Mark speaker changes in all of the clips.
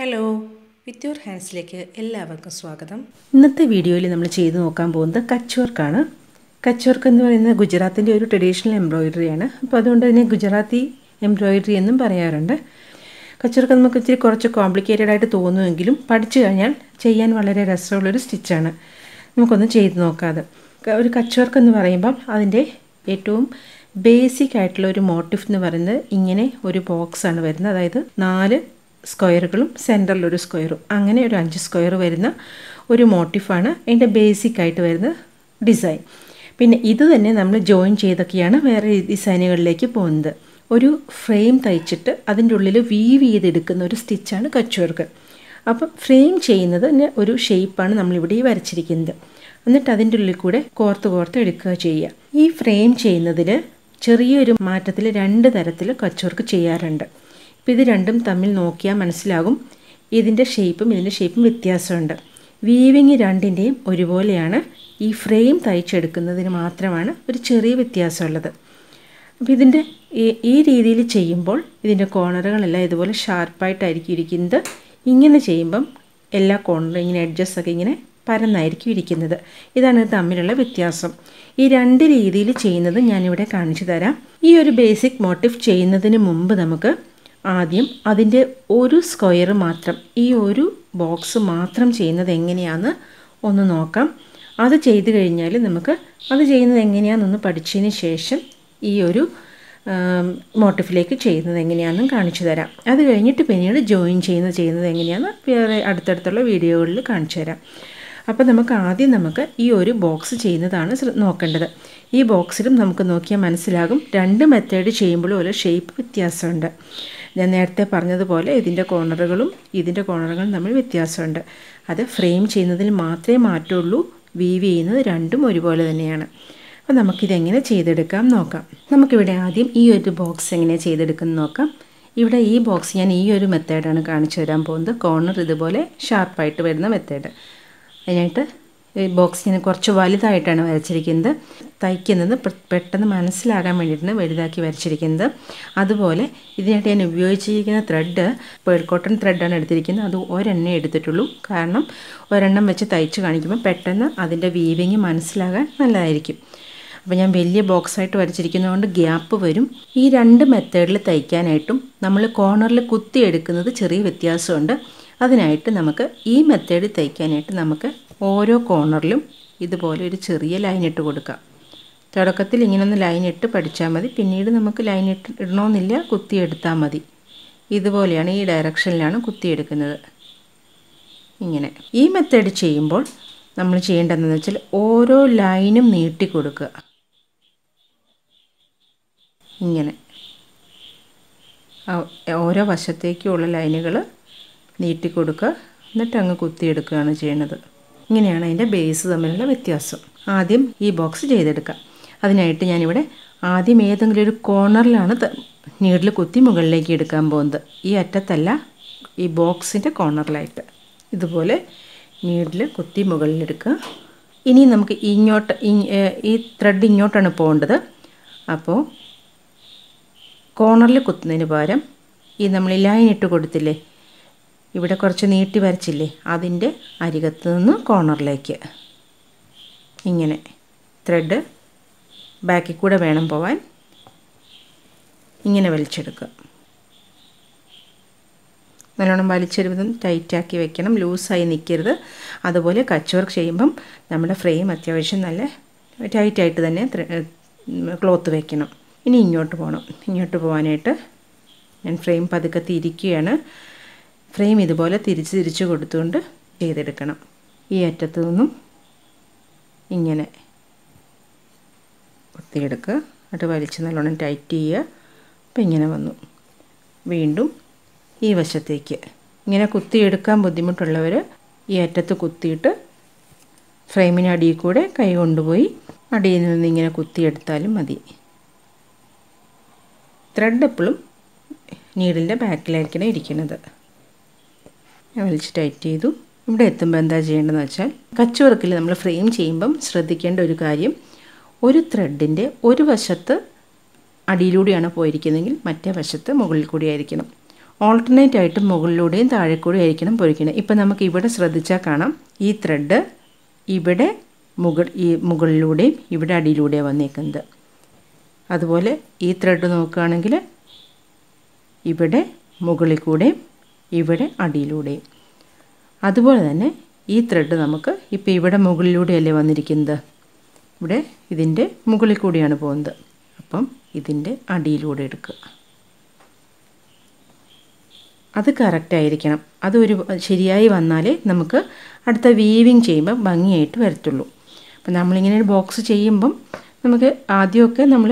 Speaker 1: Hello, with your ഹാൻഡ്സിലേക്ക് എല്ലാവർക്കും സ്വാഗതം. ഇന്നത്തെ വീഡിയോയിൽ നമ്മൾ ചെയ്ത് നോക്കാൻ പോകുന്നത് കച്ച് വർക്കാണ്. കച്ച് വർക്ക് എന്ന് പറയുന്നത് ഗുജറാത്തിൻ്റെ ഒരു ട്രഡീഷണൽ എംബ്രോയിഡറിയാണ്. അപ്പോൾ അതുകൊണ്ട് തന്നെ ഗുജറാത്തി എംബ്രോയിഡറി എന്നും പറയാറുണ്ട്. കച്ച് വർക്ക് നമുക്ക് ഇച്ചിരി കുറച്ച് കോംപ്ലിക്കേറ്റഡ് ആയിട്ട് തോന്നുമെങ്കിലും പഠിച്ചു കഴിഞ്ഞാൽ ചെയ്യാൻ വളരെ രസമുള്ളൊരു സ്റ്റിച്ചാണ്. നമുക്കൊന്ന് ചെയ്ത് നോക്കാതെ. ഒരു കച്ച് വർക്ക് എന്ന് പറയുമ്പം അതിൻ്റെ ഏറ്റവും ബേസിക് ആയിട്ടുള്ള ഒരു മോട്ടീഫ് എന്ന് പറയുന്നത് ഇങ്ങനെ ഒരു ബോക്സാണ് വരുന്നത്. അതായത് 4 സ്ക്വയറുകളും സെൻറ്ററിലൊരു സ്ക്വയറും, അങ്ങനെ ഒരു 5 സ്ക്വയർ വരുന്ന ഒരു മോട്ടീഫാണ് അതിൻ്റെ ബേസിക് ആയിട്ട് വരുന്ന ഡിസൈൻ. പിന്നെ ഇത് തന്നെ നമ്മൾ ജോയിൻ ചെയ്തൊക്കെയാണ് വേറെ ഡിസൈനുകളിലേക്ക് പോകുന്നത്. ഒരു ഫ്രെയിം തയ്ച്ചിട്ട് അതിൻ്റെ ഉള്ളിൽ വീവ് ചെയ്തെടുക്കുന്ന ഒരു സ്റ്റിച്ചാണ് കച്ച് വർക്ക്. അപ്പം ഫ്രെയിം ചെയ്യുന്നത് ഒരു ഷേപ്പാണ് നമ്മളിവിടെ വരച്ചിരിക്കുന്നത്. എന്നിട്ട് അതിൻ്റെ ഉള്ളിൽ കൂടെ കോർത്ത് എടുക്കുക ചെയ്യുക. ഈ ഫ്രെയിം ചെയ്യുന്നതിൽ ചെറിയൊരു മാറ്റത്തിൽ 2 തരത്തിൽ കച്ച് വർക്ക് ചെയ്യാറുണ്ട്. ഇപ്പോൾ ഇത് രണ്ടും തമ്മിൽ നോക്കിയാൽ മനസ്സിലാകും ഇതിൻ്റെ ഷേപ്പും വ്യത്യാസമുണ്ട്. വീവിങ് രണ്ടിൻ്റെയും ഒരുപോലെയാണ്. ഈ ഫ്രെയിം തയ്ച്ചെടുക്കുന്നതിന് മാത്രമാണ് ഒരു ചെറിയ വ്യത്യാസമുള്ളത്. അപ്പോൾ ഇതിൻ്റെ ഈ രീതിയിൽ ചെയ്യുമ്പോൾ ഇതിൻ്റെ കോർണറുകളെല്ലാം ഇതുപോലെ ഷാർപ്പായിട്ടായിരിക്കും ഇരിക്കുന്നത്. ഇങ്ങനെ ചെയ്യുമ്പം എല്ലാ കോർണറും ഇങ്ങനെ എഡ്ജസൊക്കെ ഇങ്ങനെ പരന്നായിരിക്കും ഇരിക്കുന്നത്. ഇതാണ് ഇത് തമ്മിലുള്ള വ്യത്യാസം. ഈ 2 രീതിയിൽ ചെയ്യുന്നത് ഞാനിവിടെ കാണിച്ചു തരാം. ഈ ഒരു ബേസിക് മോട്ടീഫ് ചെയ്യുന്നതിന് മുമ്പ് നമുക്ക് ആദ്യം അതിൻ്റെ ഒരു സ്ക്വയർ മാത്രം, ഈ ഒരു ബോക്സ് മാത്രം ചെയ്യുന്നത് എങ്ങനെയാണെന്ന് ഒന്ന് നോക്കാം. അത് ചെയ്ത് കഴിഞ്ഞാൽ നമുക്ക് അത് ചെയ്യുന്നത് എങ്ങനെയാണെന്നൊന്ന് പഠിച്ചതിന് ശേഷം ഈ ഒരു മോട്ടീഫിലേക്ക് ചെയ്യുന്നത് എങ്ങനെയാണെന്നും കാണിച്ചു തരാം. അത് കഴിഞ്ഞിട്ട് പിന്നീട് ജോയിൻ ചെയ്യുന്നത് എങ്ങനെയാണെന്ന് വേറെ അടുത്തടുത്തുള്ള വീഡിയോകളിൽ കാണിച്ചു തരാം. അപ്പോൾ നമുക്ക് ഈ ഒരു ബോക്സ് ചെയ്യുന്നതാണ് നോക്കേണ്ടത്. ഈ ബോക്സിലും നമുക്ക് നോക്കിയാൽ മനസ്സിലാകും 2 മെത്തേഡ് ചെയ്യുമ്പോഴും ഓരോ ഷേപ്പ് വ്യത്യാസമുണ്ട്. ഞാൻ നേരത്തെ പറഞ്ഞതുപോലെ ഇതിൻ്റെ കോർണറുകളും തമ്മിൽ വ്യത്യാസമുണ്ട്. അത് ഫ്രെയിം ചെയ്യുന്നതിൽ മാത്രമേ മാറ്റമുള്ളൂ. വീവ് ചെയ്യുന്നത് രണ്ടും ഒരുപോലെ തന്നെയാണ്. അപ്പോൾ നമുക്കിതെങ്ങനെ ചെയ്തെടുക്കാം നോക്കാം. നമുക്കിവിടെ ആദ്യം ഈ ഒരു ബോക്സ് എങ്ങനെ ചെയ്തെടുക്കുന്നത് നോക്കാം. ഇവിടെ ഈ ബോക്സ് ഞാൻ ഈ ഒരു മെത്തേഡാണ് കാണിച്ചു തരാൻ പോകുന്നത്. കോർണർ ഇതുപോലെ ഷാർപ്പായിട്ട് വരുന്ന മെത്തേഡ്. അതിനായിട്ട് ഈ ബോക്സ് ഞാൻ കുറച്ച് വലുതായിട്ടാണ് വരച്ചിരിക്കുന്നത്. തയ്ക്കുന്നത് പെട്ടെന്ന് മനസ്സിലാകാൻ വേണ്ടിയിട്ടാണ് വലുതാക്കി വരച്ചിരിക്കുന്നത്. അതുപോലെ ഇതിനായിട്ട് ഞാൻ ഉപയോഗിച്ചിരിക്കുന്ന ത്രെഡ് പേൾ കോട്ടൺ ത്രെഡാണ് എടുത്തിരിക്കുന്നത്. അത് ഒരെണ്ണേ എടുത്തിട്ടുള്ളൂ. കാരണം ഒരെണ്ണം വെച്ച് തയ്ച്ച് കാണിക്കുമ്പോൾ പെട്ടെന്ന് അതിൻ്റെ വീവിങ് മനസ്സിലാകാൻ നല്ലതായിരിക്കും. അപ്പോൾ ഞാൻ വലിയ ബോക്സായിട്ട് വരച്ചിരിക്കുന്നതുകൊണ്ട് ഗ്യാപ്പ് വരും. ഈ 2 മെത്തേഡിൽ തയ്ക്കാനായിട്ടും നമ്മൾ കോർണറിൽ കുത്തിയെടുക്കുന്നത് ചെറിയ വ്യത്യാസമുണ്ട്. അതിനായിട്ട് നമുക്ക് ഈ മെത്തേഡ് തയ്ക്കാനായിട്ട് നമുക്ക് ഓരോ കോർണറിലും ഇതുപോലെ ഒരു ചെറിയ ലൈൻ ഇട്ട് കൊടുക്കാം. തുടക്കത്തിൽ ഇങ്ങനൊന്ന് ലൈൻ ഇട്ട് പഠിച്ചാൽ മതി. പിന്നീട് നമുക്ക് ലൈൻ ഇടണമെന്നില്ല, കുത്തിയെടുത്താൽ മതി. ഇതുപോലെയാണ്, ഈ ഡയറക്ഷനിലാണ് കുത്തിയെടുക്കുന്നത്. ഇങ്ങനെ ഈ മെത്തേഡ് ചെയ്യുമ്പോൾ നമ്മൾ ചെയ്യേണ്ടതെന്ന് വെച്ചാൽ ഓരോ ലൈനും നീട്ടി കൊടുക്കുക. ഇങ്ങനെ ഓരോ വശത്തേക്കുമുള്ള ലൈനുകൾ നീട്ടി കൊടുക്കുക. എന്നിട്ട് അങ്ങ് കുത്തിയെടുക്കുകയാണ് ചെയ്യുന്നത്. ഇങ്ങനെയാണ് അതിൻ്റെ ബേസ് തമ്മിലുള്ള വ്യത്യാസം. ആദ്യം ഈ ബോക്സ് ചെയ്തെടുക്കാം. അതിനായിട്ട് ഞാനിവിടെ ആദ്യം ഏതെങ്കിലും ഒരു കോർണറിലാണ് നീഡിൽ കുത്തി മുകളിലേക്ക് എടുക്കാൻ പോകുന്നത്. ഈ അറ്റത്തല്ല, ഈ ബോക്സിൻ്റെ കോർണറിലായിട്ട് ഇതുപോലെ നീഡിൽ കുത്തി മുകളിലെടുക്കുക. ഇനി നമുക്ക് ഈ ത്രെഡ് ഇങ്ങോട്ടാണ് പോകേണ്ടത്. അപ്പോൾ കോർണറിൽ കുത്തുന്നതിന് പകരം ഈ നമ്മൾ ലൈൻ ഇട്ട് കൊടുത്തില്ലേ, ഇവിടെ കുറച്ച് നീട്ടി വരച്ചില്ലേ, അതിൻ്റെ അരികത്ത് നിന്ന് കോർണറിലേക്ക് ഇങ്ങനെ ത്രെഡ് ബാക്കിൽ കൂടെ വേണം പോവാൻ. ഇങ്ങനെ വലിച്ചെടുക്കുക. നല്ലോണം വലിച്ചെടുത്തും ടൈറ്റാക്കി വെക്കണം, ലൂസായി നിൽക്കരുത്. അതുപോലെ കച്ച് വർക്ക് ചെയ്യുമ്പം നമ്മുടെ ഫ്രെയിം അത്യാവശ്യം നല്ല ടൈറ്റായിട്ട് തന്നെ ക്ലോത്ത് വയ്ക്കണം. ഇനി ഇങ്ങോട്ട് പോകണം. ഇങ്ങോട്ട് പോകാനായിട്ട് ഞാൻ ഫ്രെയിം പതുക്കെ തിരിക്കുകയാണ്. ഫ്രെയിം ഇതുപോലെ തിരിച്ച് കൊടുത്തുകൊണ്ട് ചെയ്തെടുക്കണം. ഈ അറ്റത്തു നിന്നും ഇങ്ങനെ കുത്തിയെടുക്കുക. എന്നിട്ട് വലിച്ച് നല്ലോണം ടൈറ്റ് ചെയ്യുക. അപ്പോൾ ഇങ്ങനെ വന്നു. വീണ്ടും ഈ വശത്തേക്ക് ഇങ്ങനെ കുത്തിയെടുക്കാൻ ബുദ്ധിമുട്ടുള്ളവർ ഈ അറ്റത്ത് കുത്തിയിട്ട് ഫ്രെയിമിന് അടിയിൽ കൂടെ കൈ കൊണ്ടുപോയി അടിയിൽ നിന്ന് ഇങ്ങനെ കുത്തിയെടുത്താലും മതി. ത്രെഡ് എപ്പോഴും നീഡിലിൻ്റെ ബാക്കിലായിരിക്കണം ഇരിക്കുന്നത്. വലിച്ച് ടൈറ്റ് ചെയ്തു. ഇവിടെ എത്തുമ്പോൾ എന്താ ചെയ്യേണ്ടതെന്ന് വെച്ചാൽ, കച്ച് വർക്കിൽ നമ്മൾ ഫ്രെയിം ചെയ്യുമ്പം ശ്രദ്ധിക്കേണ്ട ഒരു കാര്യം, ഒരു ത്രെഡിൻ്റെ ഒരു വശത്ത് അടിയിലൂടെയാണ് പോയിരിക്കുന്നതെങ്കിൽ മറ്റേ വശത്ത് മുകളിൽ കൂടി ആയിരിക്കണം. ഓൾട്ടർനേറ്റ് ആയിട്ട് മുകളിലൂടെയും താഴെക്കൂടെയും ആയിരിക്കണം പൊയ്ക്കുന്നത്. ഇപ്പോൾ നമുക്ക് ഇവിടെ ശ്രദ്ധിച്ചാൽ കാണാം, ഈ ത്രെഡ് ഇവിടെ മുകളിലൂടെയും ഇവിടെ അടിയിലൂടെയാണ് വന്നേക്കുന്നത്. അതുപോലെ ഈ ത്രെഡ് നോക്കുകയാണെങ്കിൽ ഇവിടെ മുകളിൽ കൂടെയും ഇവിടെ അടിയിലൂടെയും. അതുപോലെ തന്നെ ഈ ത്രെഡ് നമുക്ക് ഇപ്പോൾ ഇവിടെ മുകളിലൂടെയല്ലേ വന്നിരിക്കുന്നത്, ഇവിടെ ഇതിൻ്റെ മുകളിൽ കൂടിയാണ് പോകുന്നത്. അപ്പം ഇതിൻ്റെ അടിയിലൂടെ എടുക്കുക. അത് കറക്റ്റായിരിക്കണം. അതൊരു ശരിയായി വന്നാലേ നമുക്ക് അടുത്ത വീവിങ് ചെയ്യുമ്പോൾ ഭംഗിയായിട്ട് വരത്തുള്ളൂ. അപ്പം നമ്മളിങ്ങനെ ഒരു ബോക്സ് ചെയ്യുമ്പം നമുക്ക് ആദ്യമൊക്കെ നമ്മൾ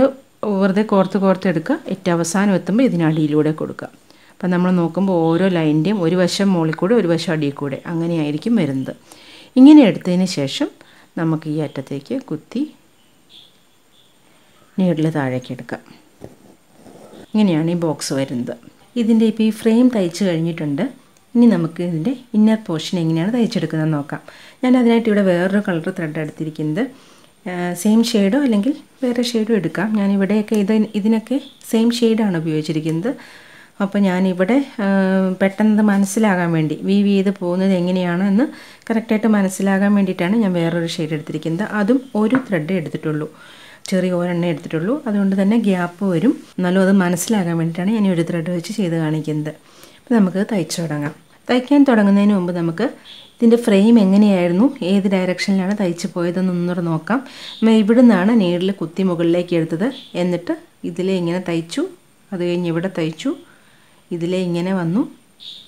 Speaker 1: വെറുതെ കോർത്ത് എടുക്കുക. ഏറ്റവും അവസാനം എത്തുമ്പോൾ ഇതിനടിയിലൂടെ കൊടുക്കുക. അപ്പം നമ്മൾ നോക്കുമ്പോൾ ഓരോ ലൈൻ്റെയും ഒരു വശം മുകളിൽ കൂടെ ഒരു വശം അടിയിൽ കൂടെ അങ്ങനെയായിരിക്കും വരുന്നത്. ഇങ്ങനെ എടുത്തതിന് ശേഷം നമുക്ക് ഈ അറ്റത്തേക്ക് കുത്തി നീഡിൽ താഴേക്ക് എടുക്കാം. ഇങ്ങനെയാണ് ഈ ബോക്സ് വരുന്നത്. ഇതിൻ്റെ ഇപ്പോൾ ഈ ഫ്രെയിം തയ്ച്ച് കഴിഞ്ഞിട്ടുണ്ട്. ഇനി നമുക്ക് ഇതിൻ്റെ ഇന്നർ പോർഷൻ എങ്ങനെയാണ് തയ്ച്ചെടുക്കുന്നത് നോക്കാം. ഞാൻ അതിനായിട്ട് ഇവിടെ വേറൊരു കളർ ത്രെഡ് എടുത്തിരിക്കുന്നത്. സെയിം ഷെയ്ഡോ അല്ലെങ്കിൽ വേറെ ഷെയ്ഡോ എടുക്കാം. ഞാനിവിടെയൊക്കെ ഇതിനൊക്കെ സെയിം ഷെയ്ഡാണ് ഉപയോഗിച്ചിരിക്കുന്നത്. അപ്പോൾ ഞാനിവിടെ പെട്ടെന്ന് മനസ്സിലാകാൻ വേണ്ടി വീവ് ചെയ്ത് പോകുന്നത് എങ്ങനെയാണ് എന്ന് കറക്റ്റായിട്ട് മനസ്സിലാകാൻ വേണ്ടിയിട്ടാണ് ഞാൻ വേറൊരു ഷെയ്ഡ് എടുത്തിരിക്കുന്നത്. അതും ഒരു ത്രെഡ് എടുത്തിട്ടുള്ളൂ, ചെറിയ ഒരെണ്ണം എടുത്തിട്ടുള്ളൂ. അതുകൊണ്ട് തന്നെ ഗ്യാപ്പ് വരും. എന്നാലും അത് മനസ്സിലാകാൻ വേണ്ടിയിട്ടാണ് ഞാൻ ഒരു ത്രെഡ് വെച്ച് ചെയ്ത് കാണിക്കുന്നത്. അപ്പോൾ നമുക്ക് തയ്ച്ചു തുടങ്ങാം. തയ്ക്കാൻ തുടങ്ങുന്നതിന് മുമ്പ് നമുക്ക് ഇതിൻ്റെ ഫ്രെയിം എങ്ങനെയായിരുന്നു, ഏത് ഡയറക്ഷനിലാണ് തയ്ച്ച് പോയതെന്നൊന്നുകൂടെ നോക്കാം. ഇവിടെ നിന്നാണ് നീഡിൽ കുത്തി മുകളിലേക്ക് എടുത്തത്. എന്നിട്ട് ഇതിലെ ഇങ്ങനെ തയ്ച്ചു, അത് കഴിഞ്ഞ് ഇവിടെ തയ്ച്ചു, ഇതിലെ ഇങ്ങനെ വന്നു,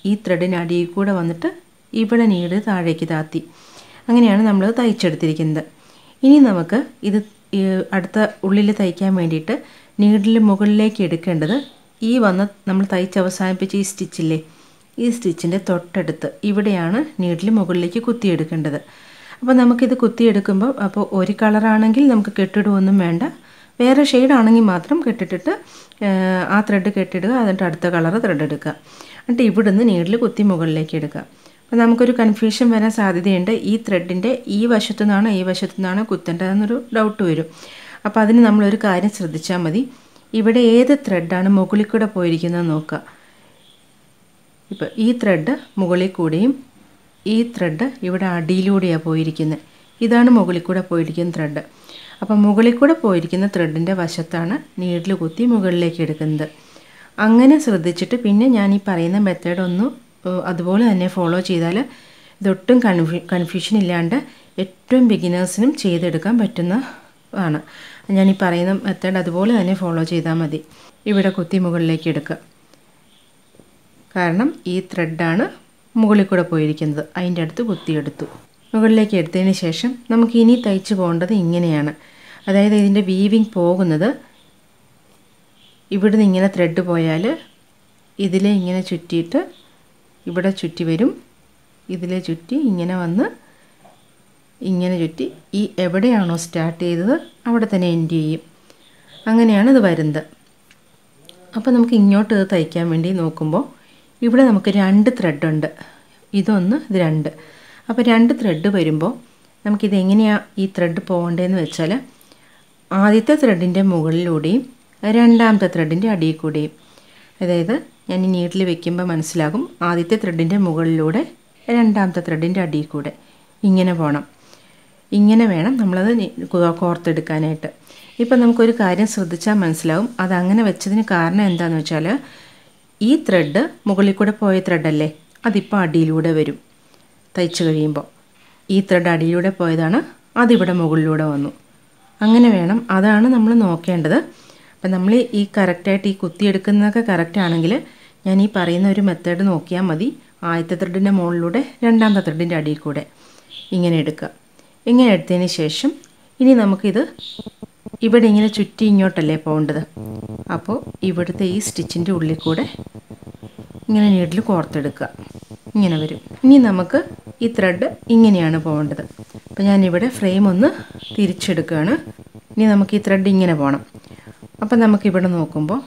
Speaker 1: ഈ ത്രെഡിന് അടിയിൽ കൂടെ വന്നിട്ട് ഇവിടെ നീഡ് താഴേക്ക് താത്തി. അങ്ങനെയാണ് നമ്മൾ തയ്ച്ചെടുത്തിരിക്കുന്നത്. ഇനി നമുക്ക് ഇത് അടുത്ത ഉള്ളിൽ തയ്ക്കാൻ വേണ്ടിയിട്ട് നീഡിൽ മുകളിലേക്ക് എടുക്കേണ്ടത് ഈ നമ്മൾ തയ്ച്ച് അവസാനിപ്പിച്ച ഈ സ്റ്റിച്ചില്ലേ, ഈ സ്റ്റിച്ചിൻ്റെ തൊട്ടടുത്ത് ഇവിടെയാണ് നീഡിൽ മുകളിലേക്ക് കുത്തിയെടുക്കേണ്ടത്. അപ്പോൾ നമുക്കിത് കുത്തിയെടുക്കുമ്പോൾ അപ്പോൾ ഒരു കളറാണെങ്കിൽ നമുക്ക് കെട്ടിടുകയൊന്നും വേണ്ട. വേറെ ഷെയ്ഡാണെങ്കിൽ മാത്രം കെട്ടിട്ടിട്ട് ആ ത്രെഡ് കെട്ടിടുക, എന്നിട്ട് അടുത്ത കളർ ത്രെഡ് എടുക്കുക. എന്നിട്ട് ഇവിടുന്ന് നീഡിൽ കുത്തി മുകളിലേക്ക് എടുക്കുക. അപ്പോൾ നമുക്കൊരു കൺഫ്യൂഷൻ വരാൻ സാധ്യതയുണ്ട്. ഈ ത്രെഡിൻ്റെ ഈ വശത്തു നിന്നാണ് കുത്തേണ്ടതെന്നൊരു ഡൗട്ട് വരും. അപ്പോൾ അതിന് നമ്മളൊരു കാര്യം ശ്രദ്ധിച്ചാൽ മതി. ഇവിടെ ഏത് ത്രെഡാണ് മുകളിൽ കൂടെ പോയിരിക്കുന്നത് നോക്കുക. ഇപ്പോൾ ഈ ത്രെഡ് മുകളിൽ കൂടെയും ഈ ത്രെഡ് ഇവിടെ അടിയിലൂടെയാണ് പോയിരിക്കുന്നത്. ഇതാണ് മുകളിൽ കൂടെ പോയിരിക്കുന്ന ത്രെഡ്. അപ്പോൾ മുകളിൽ കൂടെ പോയിരിക്കുന്ന ത്രെഡിൻ്റെ വശത്താണ് നീഡിൽ കുത്തി മുകളിലേക്ക് എടുക്കുന്നത്. അങ്ങനെ ശ്രദ്ധിച്ചിട്ട് പിന്നെ ഞാൻ ഈ പറയുന്ന മെത്തേഡ് ഒന്ന് അതുപോലെ തന്നെ ഫോളോ ചെയ്താൽ ഇതൊട്ടും കൺഫ്യൂഷൻ ഇല്ലാണ്ട് ഏറ്റവും ബിഗിനേഴ്സിനും ചെയ്തെടുക്കാൻ പറ്റുന്നതാണ്. ഞാൻ ഈ പറയുന്ന മെത്തേഡ് അതുപോലെ തന്നെ ഫോളോ ചെയ്താൽ മതി. ഇവിടെ കുത്തി മുകളിലേക്ക് എടുക്കുക. കാരണം ഈ ത്രെഡാണ് മുകളിൽ കൂടെ പോയിരിക്കുന്നത്. അതിൻ്റെ അടുത്ത് കുത്തിയെടുത്തു. മുകളിലേക്ക് എടുത്തതിന് ശേഷം നമുക്ക് ഇനി തയ്ച്ച് പോകേണ്ടത് ഇങ്ങനെയാണ്. അതായത് ഇതിൻ്റെ വീവിങ് പോകുന്നത് ഇവിടുന്ന് ഇങ്ങനെ ത്രെഡ് പോയാൽ ഇതിലെ ഇങ്ങനെ ചുറ്റിയിട്ട് ഇവിടെ ചുറ്റി വരും, ഇതിലെ ചുറ്റി ഇങ്ങനെ വന്ന് ഇങ്ങനെ ചുറ്റി ഈ എവിടെയാണോ സ്റ്റാർട്ട് ചെയ്തത് അവിടെ തന്നെ എൻഡ് ചെയ്യും. അങ്ങനെയാണ് ഇത് വരുന്നത്. അപ്പോൾ നമുക്ക് ഇങ്ങോട്ട് ഇത് തയ്ക്കാൻ വേണ്ടി നോക്കുമ്പോൾ ഇവിടെ നമുക്ക് 2 ത്രെഡുണ്ട്. ഇതൊന്ന്, ഇത് 2. അപ്പോൾ 2 ത്രെഡ് വരുമ്പോൾ നമുക്കിതെങ്ങനെയാണ് ഈ ത്രെഡ് പോകേണ്ടതെന്ന് വെച്ചാൽ ആദ്യത്തെ ത്രെഡിൻ്റെ മുകളിലൂടെയും രണ്ടാമത്തെ ത്രെഡിൻ്റെ അടിയിൽ കൂടെയും, അതായത് ഞാൻ ഈ നീഡിൽ വെക്കുമ്പോൾ മനസ്സിലാകും, ആദ്യത്തെ ത്രെഡിൻ്റെ മുകളിലൂടെ രണ്ടാമത്തെ ത്രെഡിൻ്റെ അടിയിൽ കൂടെ ഇങ്ങനെ പോകണം. ഇങ്ങനെ വേണം നമ്മളത് കോർത്തെടുക്കാനായിട്ട്. ഇപ്പം നമുക്കൊരു കാര്യം ശ്രദ്ധിച്ചാൽ മനസ്സിലാവും, അതങ്ങനെ വെച്ചതിന് കാരണം എന്താണെന്ന് വെച്ചാൽ ഈ ത്രെഡ് മുകളിൽ കൂടെ പോയ ത്രെഡല്ലേ, അതിപ്പോൾ അടിയിലൂടെ വരും. തയ്ച്ച് കഴിയുമ്പോൾ ഈ ത്രെഡ് അടിയിലൂടെ പോയതാണ്, അതിവിടെ മുകളിലൂടെ വന്നു. അങ്ങനെ വേണം, അതാണ് നമ്മൾ നോക്കേണ്ടത്. അപ്പം നമ്മൾ ഈ കറക്റ്റായിട്ട് ഈ കുത്തിയെടുക്കുന്നതൊക്കെ കറക്റ്റ് ആണെങ്കിൽ ഞാൻ ഈ പറയുന്ന ഒരു മെത്തേഡ് നോക്കിയാൽ മതി. ആദ്യത്തെ ത്രെഡിൻ്റെ മുകളിലൂടെ രണ്ടാമത്തെ ത്രെഡിൻ്റെ അടിയിൽ കൂടെ ഇങ്ങനെ എടുക്കുക. ഇങ്ങനെ എടുത്തതിന് ശേഷം ഇനി നമുക്കിത് ഇവിടെ ഇങ്ങനെ ചുറ്റി ഇങ്ങോട്ടല്ലേ പോകേണ്ടത്. അപ്പോൾ ഇവിടുത്തെ ഈ സ്റ്റിച്ചിൻ്റെ ഉള്ളിൽ കൂടെ ഇങ്ങനെ നീഡിൽ കോർത്തെടുക്കുക. ഇങ്ങനെ വരും. ഇനി നമുക്ക് ഈ ത്രെഡ് ഇങ്ങനെയാണ് പോകേണ്ടത്. അപ്പോൾ ഞാനിവിടെ ഫ്രെയിം ഒന്ന് തിരിച്ചെടുക്കുകയാണ്. ഇനി നമുക്ക് ഈ ത്രെഡ് ഇങ്ങനെ പോകണം. അപ്പം നമുക്കിവിടെ നോക്കുമ്പോൾ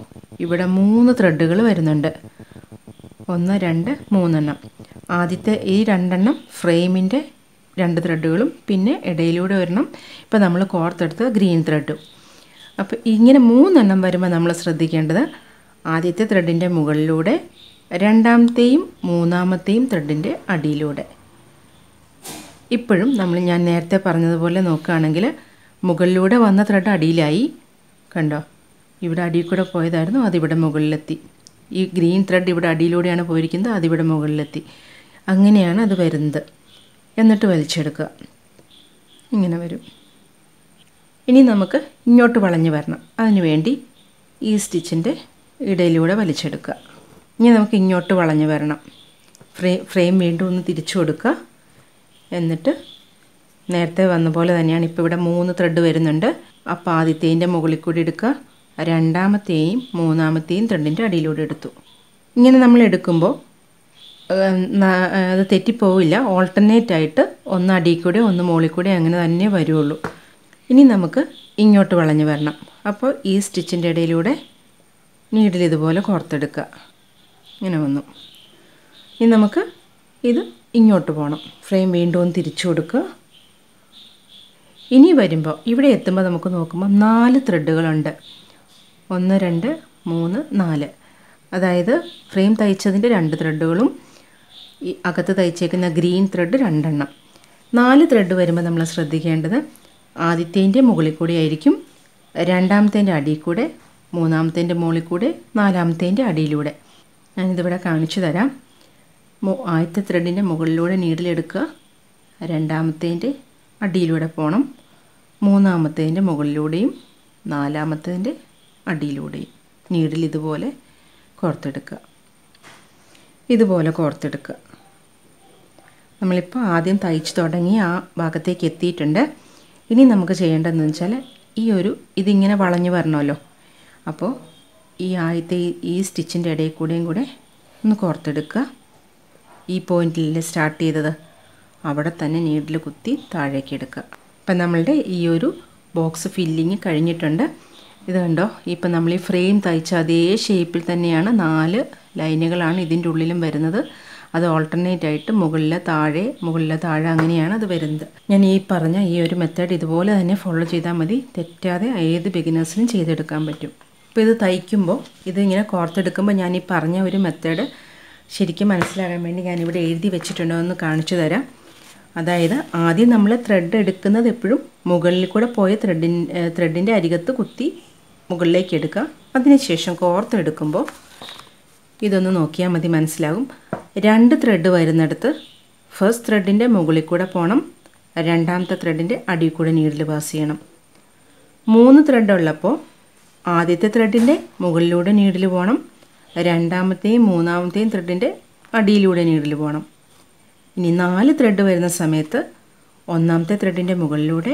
Speaker 1: ഇവിടെ 3 ത്രെഡുകൾ വരുന്നുണ്ട്. 1, 2, 3 ആദ്യത്തെ ഈ 2 ഫ്രെയിമിൻ്റെ 2 ത്രെഡുകളും പിന്നെ ഇടയിലൂടെ ഒരെണ്ണം ഇപ്പോൾ നമ്മൾ കോർത്തെടുത്ത ഗ്രീൻ ത്രെഡും. അപ്പോൾ ഇങ്ങനെ 3 വരുമ്പോൾ നമ്മൾ ശ്രദ്ധിക്കേണ്ടത് ആദ്യത്തെ ത്രെഡിൻ്റെ മുകളിലൂടെ രണ്ടാമത്തെയും മൂന്നാമത്തെയും ത്രെഡിൻ്റെ അടിയിലൂടെ. ഇപ്പോഴും ഞാൻ നേരത്തെ പറഞ്ഞതുപോലെ നോക്കുകയാണെങ്കിൽ മുകളിലൂടെ വന്ന ത്രെഡ് അടിയിലായി. കണ്ടോ, ഇവിടെ അടിയിൽ കൂടെ പോയതായിരുന്നു, അതിവിടെ മുകളിലെത്തി. ഈ ഗ്രീൻ ത്രെഡ് ഇവിടെ അടിയിലൂടെയാണ് പോയിരിക്കുന്നത്, അതിവിടെ മുകളിലെത്തി. അങ്ങനെയാണ് അത് വരുന്നത്. എന്നിട്ട് വലിച്ചെടുക്കുക. ഇങ്ങനെ വരും. ഇനി നമുക്ക് ഇങ്ങോട്ട് വളഞ്ഞ് വരണം. അതിന് വേണ്ടി ഈ സ്റ്റിച്ചിൻ്റെ ഇടയിലൂടെ വലിച്ചെടുക്കുക. ഇനി നമുക്ക് ഇങ്ങോട്ട് വളഞ്ഞ് വരണം. ഫ്രെയിം വീണ്ടും ഒന്ന് തിരിച്ചു കൊടുക്കുക. എന്നിട്ട് നേരത്തെ വന്ന പോലെ തന്നെയാണ്. ഇപ്പോൾ ഇവിടെ 3 ത്രെഡ് വരുന്നുണ്ട്. അപ്പോൾ ആദ്യത്തേതിൻ്റെ മുകളിൽ കൂടി എടുക്കുക, രണ്ടാമത്തെയും മൂന്നാമത്തെയും ത്രെഡിൻ്റെ അടിയിലൂടെ എടുത്തു. ഇങ്ങനെ നമ്മൾ എടുക്കുമ്പോൾ അത് തെറ്റിപ്പോവില്ല. ഓൾട്ടർനേറ്റ് ആയിട്ട് ഒന്ന് അടിയിൽ കൂടെ ഒന്ന് മുകളിൽ കൂടെ അങ്ങനെ തന്നെ വരുള്ളൂ. ഇനി നമുക്ക് ഇങ്ങോട്ട് വളഞ്ഞ് വരണം. അപ്പോൾ ഈ സ്റ്റിച്ചിൻ്റെ ഇടയിലൂടെ നീഡിൽ ഇതുപോലെ കോർത്തെടുക്കുക. ഇങ്ങനെ വന്നു. ഇനി നമുക്ക് ഇത് ഇങ്ങോട്ട് പോകണം. ഫ്രെയിം വീണ്ടും ഒന്ന് തിരിച്ചു കൊടുക്കുക. ഇനി വരുമ്പോൾ ഇവിടെ എത്തുമ്പോൾ നമുക്ക് നോക്കുമ്പോൾ 4 ത്രെഡുകളുണ്ട്. 1 2 3 4. അതായത് ഫ്രെയിം തയ്ച്ചതിൻ്റെ 2 ത്രെഡുകളും ഈ അകത്ത് തയ്ച്ചേക്കുന്ന ഗ്രീൻ ത്രെഡ് 2 എണ്ണം. 4 ത്രെഡ് വരുമ്പോൾ നമ്മൾ ശ്രദ്ധിക്കേണ്ടത് ആദ്യത്തേൻ്റെ മുകളിൽ കൂടി ആയിരിക്കും, രണ്ടാമത്തേൻ്റെ അടിയിൽ കൂടെ, മൂന്നാമത്തേൻ്റെ മുകളിൽ കൂടെ, നാലാമത്തേൻ്റെ അടിയിലൂടെ. ഞാനിതിവിടെ കാണിച്ചു തരാം. ആദ്യത്തെ ത്രെഡിൻ്റെ മുകളിലൂടെ നീഡിലെടുക്കുക, രണ്ടാമത്തേൻ്റെ അടിയിലൂടെ പോകണം, മൂന്നാമത്തേൻ്റെ മുകളിലൂടെയും നാലാമത്തേൻ്റെ അടിയിലൂടെയും നീഡിൽ ഇതുപോലെ കോർത്തെടുക്കുക. ഇതുപോലെ കോർത്തെടുക്കുക. നമ്മളിപ്പോൾ ആദ്യം തയ്ച്ച് തുടങ്ങി ആ ഭാഗത്തേക്ക് എത്തിയിട്ടുണ്ട്. ഇനി നമുക്ക് ചെയ്യേണ്ടതെന്ന് വെച്ചാൽ ഇതിങ്ങനെ വളഞ്ഞു വരണമല്ലോ. അപ്പോൾ ഈ ആദ്യത്തെ ഈ സ്റ്റിച്ചിൻ്റെ ഇടയിൽ കൂടെയും കൂടെ ഒന്ന് കോർത്തെടുക്കുക. ഈ പോയിൻറ്റിലല്ലേ സ്റ്റാർട്ട് ചെയ്തത്, അവിടെ തന്നെ നീഡിൽ കുത്തി താഴേക്ക് എടുക്കുക. ഇപ്പം നമ്മളുടെ ഈ ഒരു ബോക്സ് ഫില്ലിങ് കഴിഞ്ഞിട്ടുണ്ട്. ഇത് കണ്ടോ, ഇപ്പം നമ്മൾ ഈ ഫ്രെയിം തയ്ച്ച അതേ ഷേപ്പിൽ തന്നെയാണ് 4 ലൈനുകളാണ് ഇതിൻ്റെ ഉള്ളിലും വരുന്നത്. അത് ഓൾട്ടർനേറ്റ് ആയിട്ട് മുകളിലെ താഴെ അങ്ങനെയാണ് അത് വരുന്നത്. ഞാൻ ഈ പറഞ്ഞ ഈ ഒരു മെത്തേഡ് ഇതുപോലെ തന്നെ ഫോളോ ചെയ്താൽ മതി. തെറ്റാതെ ഏത് ബിഗിനേഴ്സിനും ചെയ്തെടുക്കാൻ പറ്റും. ഇപ്പോൾ ഇത് തയ്ക്കുമ്പോൾ ഇതിങ്ങനെ കോർത്തെടുക്കുമ്പോൾ ഞാൻ ഈ പറഞ്ഞ ഒരു മെത്തേഡ് ശരിക്കും മനസ്സിലാകാൻ വേണ്ടി ഞാനിവിടെ എഴുതി വെച്ചിട്ടുണ്ടോ എന്ന് കാണിച്ചു തരാം. അതായത് ആദ്യം നമ്മൾ ത്രെഡ് എടുക്കുന്നത് എപ്പോഴും മുകളിൽ കൂടെ പോയ ത്രെഡിൻ്റെ അരികത്ത് കുത്തി മുകളിലേക്ക് എടുക്കുക. അതിനുശേഷം കോർത്തെടുക്കുമ്പോൾ ഇതൊന്ന് നോക്കിയാൽ മതി, മനസ്സിലാകും. 2 ത്രെഡ് വരുന്നിടത്ത് ഫസ്റ്റ് ത്രെഡിൻ്റെ മുകളിൽ കൂടെ പോകണം, രണ്ടാമത്തെ ത്രെഡിൻ്റെ അടിയിൽ കൂടെ നീഡിൽ പാസ് ചെയ്യണം. 3 ത്രെഡ് ഉള്ളപ്പോൾ ആദ്യത്തെ ത്രെഡിൻ്റെ മുകളിലൂടെ നീഡിൽ പോകണം, രണ്ടാമത്തെയും മൂന്നാമത്തെയും ത്രെഡിൻ്റെ അടിയിലൂടെ നീഡിൽ പോകണം. ഇനി 4 ത്രെഡ് വരുന്ന സമയത്ത് ഒന്നാമത്തെ ത്രെഡിൻ്റെ മുകളിലൂടെ,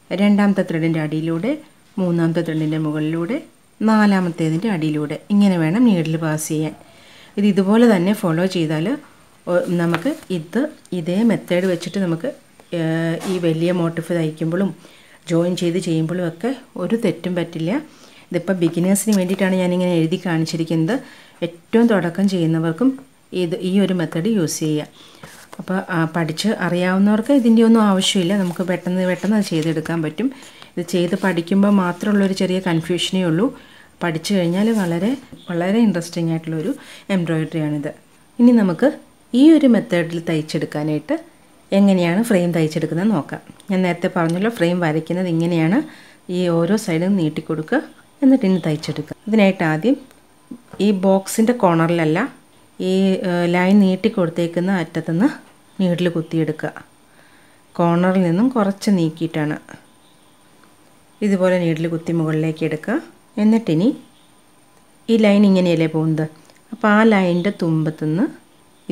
Speaker 1: രണ്ടാമത്തെ ത്രെഡിൻ്റെ അടിയിലൂടെ, മൂന്നാമത്തെ ത്രെഡിൻ്റെ മുകളിലൂടെ, നാലാമത്തേതിൻ്റെ അടിയിലൂടെ ഇങ്ങനെ വേണം നീഡിൽ പാസ് ചെയ്യാൻ. ഇതുപോലെ തന്നെ ഫോളോ ചെയ്താൽ നമുക്ക് ഇതേ മെത്തേഡ് വെച്ചിട്ട് നമുക്ക് ഈ വലിയ മോട്ടിഫ് തയ്ക്കുമ്പോഴും ജോയിൻ ചെയ്ത് ചെയ്യുമ്പോഴും ഒക്കെ ഒരു തെറ്റും പറ്റില്ല. ഇതിപ്പോൾ ബിഗിനേഴ്സിന് വേണ്ടിയിട്ടാണ് ഞാനിങ്ങനെ എഴുതി കാണിച്ചിരിക്കുന്നത്. ഏറ്റവും തുടക്കം ചെയ്യുന്നവർക്കും ഈ ഒരു മെത്തേഡ് യൂസ് ചെയ്യുക. അപ്പോൾ പഠിച്ച് അറിയാവുന്നവർക്ക് ഇതിൻ്റെ ഒന്നും ആവശ്യമില്ല. നമുക്ക് പെട്ടെന്ന് അത് ചെയ്തെടുക്കാൻ പറ്റും. ഇത് ചെയ്ത് പഠിക്കുമ്പോൾ മാത്രമുള്ളൊരു ചെറിയ കൺഫ്യൂഷനേ ഉള്ളൂ. പഠിച്ചു കഴിഞ്ഞാൽ വളരെ വളരെ ഇൻട്രസ്റ്റിംഗ് ആയിട്ടുള്ളൊരു എംബ്രോയിഡറിയാണിത്. ഇനി നമുക്ക് ഈ ഒരു മെത്തേഡിൽ തയ്ച്ചെടുക്കാനായിട്ട് എങ്ങനെയാണ് ഫ്രെയിം തയ്ച്ചെടുക്കുന്നത് നോക്കാം. ഞാൻ നേരത്തെ പറഞ്ഞല്ലോ, ഫ്രെയിം വരയ്ക്കുന്നത് ഇങ്ങനെയാണ്. ഈ ഓരോ സൈഡും നീട്ടിക്കൊടുക്കുക, എന്നിട്ട് ഇനി തയ്ച്ചെടുക്കുക. ഇതിനായിട്ട് ആദ്യം ഈ ബോക്സിൻ്റെ കോർണറിലല്ല, ഈ ലൈൻ നീട്ടിക്കൊടുത്തേക്കുന്ന അറ്റത്തുനിന്ന് നീഡിൽ കുത്തിയെടുക്കുക. കോർണറിൽ നിന്നും കുറച്ച് നീക്കിയിട്ടാണ് ഇതുപോലെ നീഡിൽ കുത്തി മുകളിലേക്ക് എടുക്കുക. എന്നിട്ടിനി ഈ ലൈൻ ഇങ്ങനെയല്ലേ പോകുന്നത്, അപ്പോൾ ആ ലൈനിൻ്റെ തുമ്പത്തുനിന്ന്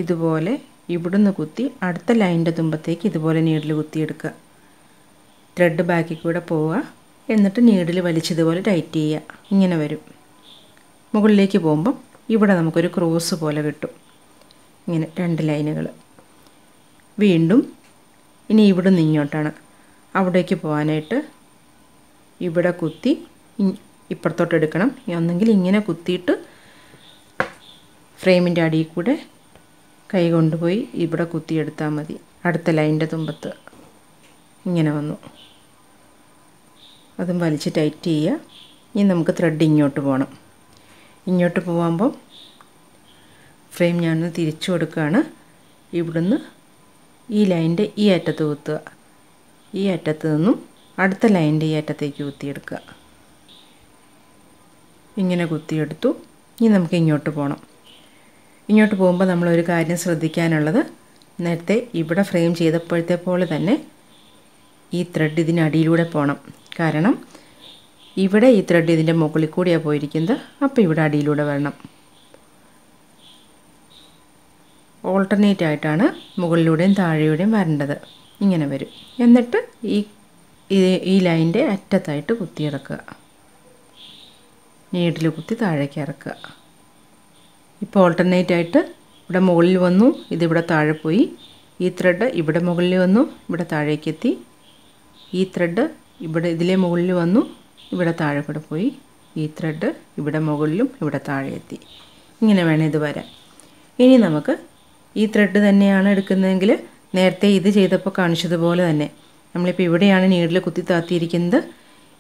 Speaker 1: ഇതുപോലെ ഇവിടുന്ന് കുത്തി അടുത്ത ലൈനിൻ്റെ തുമ്പത്തേക്ക് ഇതുപോലെ നീഡിൽ കുത്തിയെടുക്കുക. ത്രെഡ് ബാക്കിൽ കൂടെ പോവുക, എന്നിട്ട് നീഡിൽ വലിച്ചതുപോലെ ടൈറ്റ് ചെയ്യുക. ഇങ്ങനെ വരും. മുകളിലേക്ക് പോകുമ്പം ഇവിടെ നമുക്കൊരു ക്രോസ് പോലെ കിട്ടും. ഇങ്ങനെ 2 ലൈനുകൾ. വീണ്ടും ഇനി ഇവിടുന്ന് ഇങ്ങോട്ടാണ്. അവിടേക്ക് പോകാനായിട്ട് ഇവിടെ കുത്തി ഇപ്പുറത്തോട്ട് എടുക്കണം. ഒന്നെങ്കിൽ ഇങ്ങനെ കുത്തിയിട്ട് ഫ്രെയിമിൻ്റെ അടിയിൽ കൂടെ കൈ കൊണ്ടുപോയി ഇവിടെ കുത്തിയെടുത്താൽ മതി. അടുത്ത ലൈനിൻ്റെ തുമ്പത്ത് ഇങ്ങനെ വന്നു. അതും വലിച്ച് ടൈറ്റ് ചെയ്യുക. ഇനി നമുക്ക് ത്രെഡ് ഇങ്ങോട്ട് പോകണം. ഇങ്ങോട്ട് പോകുമ്പം ഫ്രെയിം ഞാനൊന്ന് തിരിച്ചു കൊടുക്കുകയാണ്. ഇവിടുന്ന് ഈ ലൈനിൻ്റെ ഈ അറ്റത്ത് കുത്തുക. ഈ അറ്റത്ത് നിന്നും അടുത്ത ലൈനിൻ്റെ ഈ അറ്റത്തേക്ക് കുത്തിയെടുക്കുക. ഇങ്ങനെ കുത്തിയെടുത്തു. ഇനി നമുക്ക് ഇങ്ങോട്ട് പോകണം. ഇങ്ങോട്ട് പോകുമ്പോൾ നമ്മളൊരു കാര്യം ശ്രദ്ധിക്കാനുള്ളത്, നേരത്തെ ഇവിടെ ഫ്രെയിം ചെയ്തപ്പോഴത്തെ പോലെ തന്നെ ഈ ത്രെഡ് ഇതിനടിയിലൂടെ പോകണം. കാരണം ഇവിടെ ഈ ത്രെഡ് ഇതിൻ്റെ മുകളിൽ കൂടിയാണ് പോയിരിക്കുന്നത്. അപ്പോൾ ഇവിടെ അടിയിലൂടെ വരണം. ഓൾട്ടർനേറ്റ് ആയിട്ടാണ് മുകളിലൂടെയും താഴെയൂടെയും വരേണ്ടത്. ഇങ്ങനെ വരും. എന്നിട്ട് ഈ ലൈനിൻ്റെ അറ്റത്തായിട്ട് കുത്തിയിറക്കുക. നീഡിൽ കുത്തി താഴേക്ക് ഇറക്കുക. ഇപ്പോൾ ഓൾട്ടർനേറ്റ് ആയിട്ട് ഇവിടെ മുകളിൽ വന്നു, ഇതിവിടെ താഴെ പോയി. ഈ ത്രെഡ് ഇവിടെ മുകളിൽ വന്നു, ഇവിടെ താഴേക്ക് എത്തി. ഈ ത്രെഡ് ഇവിടെ ഇതിലെ മുകളിൽ വന്നു, ഇവിടെ താഴെ കൂടെ പോയി. ഈ ത്രെഡ് ഇവിടെ മുകളിലും ഇവിടെ താഴെ എത്തി. ഇങ്ങനെ വേണം ഇത് വരാൻ. ഇനി നമുക്ക് ഈ ത്രെഡ് തന്നെയാണ് എടുക്കുന്നതെങ്കിൽ നേരത്തെ ഇത് ചെയ്തപ്പോൾ കാണിച്ചതുപോലെ തന്നെ നമ്മളിപ്പോൾ ഇവിടെയാണ് നീഡിൽ കുത്തി താത്തിയിരിക്കുന്നത്.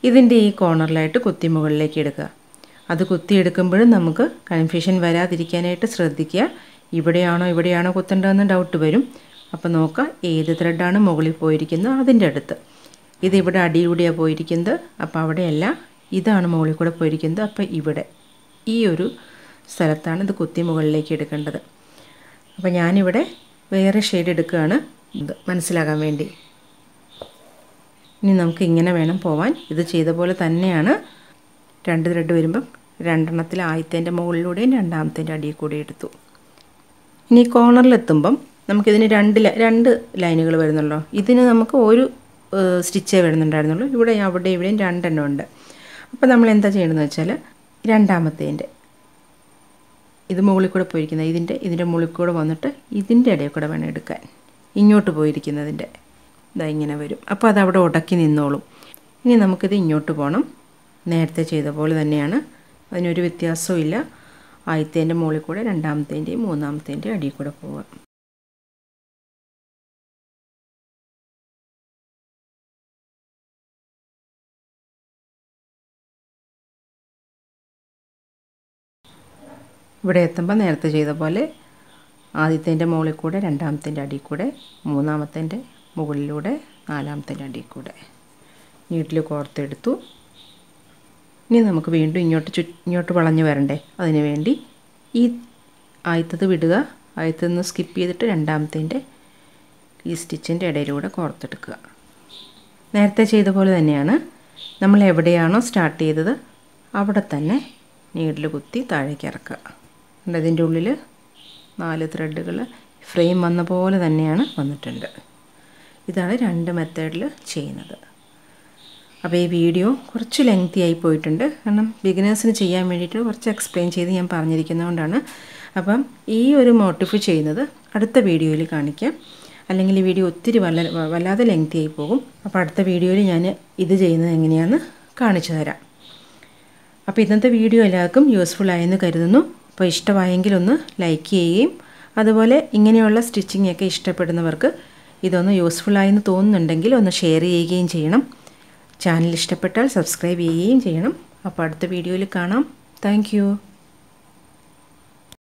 Speaker 1: ഇതിൻ്റെ ഈ കോർണറിലായിട്ട് കുത്തി മുകളിലേക്ക് എടുക്കുക. അത് കുത്തിയെടുക്കുമ്പോഴും നമുക്ക് കൺഫ്യൂഷൻ വരാതിരിക്കാനായിട്ട് ശ്രദ്ധിക്കുക. ഇവിടെയാണോ കുത്തേണ്ടതെന്ന് ഡൗട്ട് വരും. അപ്പോൾ നോക്കുക ഏത് ത്രെഡാണ് മുകളിൽ പോയിരിക്കുന്നത് അതിൻ്റെ അടുത്ത്. ഇതിവിടെ അടിയിലൂടെയാണ് പോയിരിക്കുന്നത്. അപ്പോൾ അവിടെയല്ല, ഇതാണ് മുകളിൽ കൂടെ പോയിരിക്കുന്നത്. അപ്പോൾ ഇവിടെ ഈ ഒരു സ്ഥലത്താണ് ഇത് കുത്തി മുകളിലേക്ക് എടുക്കേണ്ടത്. അപ്പോൾ ഞാനിവിടെ വേറെ ഷെയ്ഡ് എടുക്കുകയാണ് ഇത് മനസ്സിലാകാൻ വേണ്ടി. ഇനി നമുക്ക് ഇങ്ങനെ വേണം പോവാൻ. ഇത് ചെയ്ത പോലെ തന്നെയാണ്. 2 ത്രെഡ് വരുമ്പം 2 ആദ്യത്തേൻ്റെ മുകളിലൂടെയും 2ാമത്തേൻ്റെ അടിയിൽ കൂടെ എടുത്തു. ഇനി കോർണറിലെത്തുമ്പം നമുക്കിതിന് 2 ലൈനുകൾ വരുന്നുള്ളൂ. ഇതിന് നമുക്ക് ഒരു സ്റ്റിച്ചേ വരുന്നുണ്ടായിരുന്നുള്ളൂ. ഇവിടെ ഇവിടെയും 2 എണ്ണം ഉണ്ട്. അപ്പോൾ നമ്മൾ എന്താ ചെയ്യണമെന്ന് വെച്ചാൽ 2ാമത്തേൻ്റെ ഇത് മുകളിൽ കൂടെ പോയിരിക്കുന്നത് ഇതിൻ്റെ മുകളിൽ കൂടെ വന്നിട്ട് ഇതിൻ്റെ ഇടയിൽ കൂടെ വേണം എടുക്കാൻ. ഇങ്ങോട്ട് പോയിരിക്കുന്നതിൻ്റെ ഇതാ ഇങ്ങനെ വരും. അപ്പോൾ അതവിടെ ഉടക്കി നിന്നോളും. ഇനി നമുക്കിത് ഇങ്ങോട്ട് പോകണം. നേരത്തെ ചെയ്ത പോലെ തന്നെയാണ്. അതിനൊരു വ്യത്യാസവും ഇല്ല. ആദ്യത്തേൻ്റെ മുകളിൽ കൂടെ 2ാമത്തേൻ്റെയും 3ാമത്തേൻ്റെയും അടിയിൽ കൂടെ പോവുക. ഇവിടെ എത്തുമ്പോൾ നേരത്തെ ചെയ്ത പോലെ ആദ്യത്തേൻ്റെ മുകളിൽ കൂടെ 2ാമത്തേൻ്റെ അടിയിൽ കൂടെ 3ാമത്തേൻ്റെ മുകളിലൂടെ 4ാമത്തേൻ്റെ അടിയിൽ കൂടെ നീഡിൽ കോർത്തെടുത്തു. ഇനി നമുക്ക് വീണ്ടും ഇങ്ങോട്ട് വളഞ്ഞ് വരണ്ടേ, അതിന് വേണ്ടി ഈ ആദ്യത്തത് വിടുക. ആദ്യത്തിൽ നിന്ന് സ്കിപ്പ് ചെയ്തിട്ട് 2ാമത്തേൻ്റെ ഈ സ്റ്റിച്ചിൻ്റെ ഇടയിലൂടെ കോർത്തെടുക്കുക. നേരത്തെ ചെയ്ത പോലെ തന്നെയാണ്. നമ്മൾ എവിടെയാണോ സ്റ്റാർട്ട് ചെയ്തത് അവിടെ തന്നെ നീഡിൽ കുത്തി താഴേക്ക് ഇറക്കുക. അതിൻ്റെ ഉള്ളിൽ 4 ത്രെഡുകൾ ഫ്രെയിം വന്ന പോലെ തന്നെയാണ് വന്നിട്ടുണ്ട്. ഇതാണ് 2 മെത്തേഡിൽ ചെയ്യുന്നത്. അപ്പോൾ ഈ വീഡിയോ കുറച്ച് ലെങ്തി ആയി പോയിട്ടുണ്ട്. കാരണം ബിഗിനേഴ്സിന് ചെയ്യാൻ വേണ്ടിയിട്ട് കുറച്ച് എക്സ്പ്ലെയിൻ ചെയ്ത് ഞാൻ പറഞ്ഞിരിക്കുന്നതുകൊണ്ടാണ്. അപ്പം ഈ ഒരു മോട്ടിഫ് ചെയ്യുന്നത് അടുത്ത വീഡിയോയിൽ കാണിക്കാം. അല്ലെങ്കിൽ ഈ വീഡിയോ ഒത്തിരി വല്ലാതെ ലെങ്തി ആയി പോകും. അപ്പോൾ അടുത്ത വീഡിയോയിൽ ഞാൻ ഇത് ചെയ്യുന്നത് എങ്ങനെയാണെന്ന് കാണിച്ചു തരാം. അപ്പോൾ ഇന്നത്തെ വീഡിയോ എല്ലാവർക്കും യൂസ്ഫുൾ ആയെന്ന് കരുതുന്നു. അപ്പോൾ ഇഷ്ടമായെങ്കിൽ ഒന്ന് ലൈക്ക് ചെയ്യുകയും അതുപോലെ ഇങ്ങനെയുള്ള സ്റ്റിച്ചിങ് ഒക്കെ ഇഷ്ടപ്പെടുന്നവർക്ക് ഇതൊന്ന് യൂസ്ഫുൾ ആയെന്ന് തോന്നുന്നുണ്ടെങ്കിൽ ഒന്ന് ഷെയർ ചെയ്യുകയും ചെയ്യണം. ചാനൽ ഇഷ്ടപ്പെട്ടാൽ സബ്സ്ക്രൈബ് ചെയ്യുകയും ചെയ്യണം. അപ്പോൾ അടുത്ത വീഡിയോയിൽ കാണാം. താങ്ക്